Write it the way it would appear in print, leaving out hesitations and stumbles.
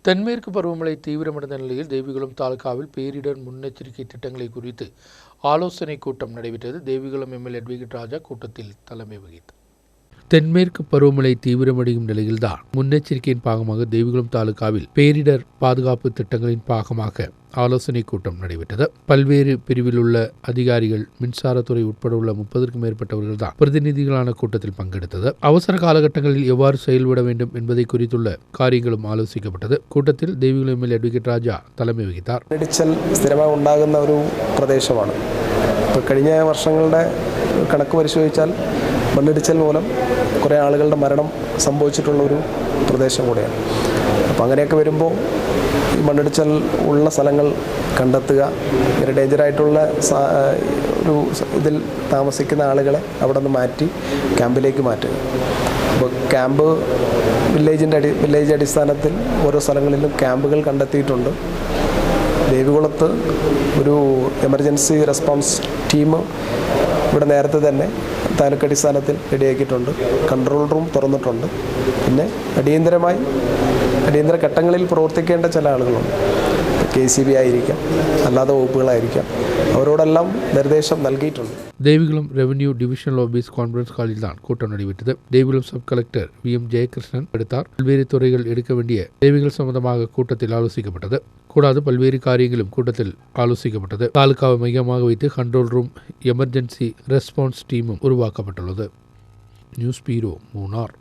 தென்மேற்கு பருவமழை தீவிரமடைந்த நிலையில் தேவிகுளம் தாலுகாவில் பேரிடர் முன்னெச்சரிக்கை திட்டங்களை குறித்து ஆலோசனை கூட்டம் நடைபெற்றது. தேவிகுளம் எம்எல்ஏ அட்வொகேட் ராஜா கூட்டத்தில் தலைமை வகித்தார். தென்மேற்கு பருவமழை தீவிரமடையும் நிலையில்தான் முன்னெச்சரிக்கையின் பாகமாக தேவிகுளம் தாலுகாவில் பேரிடர் பாதுகாப்பு திட்டங்களின் பாகமாக ஆலோசனை கூட்டம் நடைபெற்றது. பல்வேறு பிரிவில் உள்ள அதிகாரிகள், மின்சாரத்துறை உட்பட உள்ள 30க்கும் மேற்பட்டவர்கள் தான் பிரதிநிதிகளான கூட்டத்தில் பங்கெடுத்தது. அவசர காலகட்டங்களில் எவ்வாறு செயல்பட வேண்டும் என்பதை குறித்துள்ள காரியங்களும் ஆலோசிக்கப்பட்டது. கூட்டத்தில் தேவிகுளம் எம்எல்ஏ അഡ്വക്കേറ്റ് രാജ தலைமை വഹിத்தார். സ്ഥിരമായി ഉണ്ടാകുന്ന ഒരു പ്രദേശമാണ്. കഴിഞ്ഞ വർഷങ്ങളുടെ കണക്ക് പരിശോധിച്ചാൽ മണ്ണിടിച്ചൽ മൂലം കുറേ ആളുകളുടെ മരണം സംഭവിച്ചിട്ടുള്ളൊരു പ്രദേശം കൂടെയാണ്. അപ്പോൾ അങ്ങനെയൊക്കെ വരുമ്പോൾ ഈ മണ്ണിടിച്ചൽ ഉള്ള സ്ഥലങ്ങൾ കണ്ടെത്തുക, ഇങ്ങനെ ഡേഞ്ചറായിട്ടുള്ള ഒരു ഇതിൽ താമസിക്കുന്ന ആളുകളെ അവിടെ നിന്ന് മാറ്റി ക്യാമ്പിലേക്ക് മാറ്റുക. അപ്പോൾ ക്യാമ്പ് വില്ലേജ് അടിസ്ഥാനത്തിൽ ഓരോ സ്ഥലങ്ങളിലും ക്യാമ്പുകൾ കണ്ടെത്തിയിട്ടുണ്ട്. ദേവികുളത്ത് ഒരു എമർജൻസി റെസ്പോൺസ് ടീം ഇവിടെ നേരത്തെ തന്നെ താലൂക്ക് അടിസ്ഥാനത്തിൽ റെഡിയാക്കിയിട്ടുണ്ട്. കൺട്രോൾ റൂം തുറന്നിട്ടുണ്ട്. പിന്നെ അടിയന്തര ഘട്ടങ്ങളിൽ പ്രവർത്തിക്കേണ്ട ചില ആളുകളുണ്ട്. KCB ആയിരിക്കാം, അല്ലാതെ വകുപ്പുകളായിരിക്കാം. അവരോടെല്ലാം നിർദ്ദേശം നൽകിയിട്ടുണ്ട്. Devikulam revenue divisional office conference ஹாலில் தான் கூட்டம் நடைபெற்றது. Devikulam sub collector VM Jayakrishnan எடுத்தார். பல்வேறு துறைகள் எடுக்க வேண்டிய தேவைகள் சம்பந்தமாக கூட்டத்தில் ஆலோசிக்கப்பட்டது. கூடாது பல்வேறு காரியங்களும் கூட்டத்தில் ஆலோசிக்கப்பட்டது. தாலுகாவை மையமாக வைத்து கண்ட்ரோல் ரூம், எமர்ஜென்சி ரெஸ்பான்ஸ் டீமும் உருவாக்கப்பட்டுள்ளது. நியூஸ் பீரோ, மூனார்.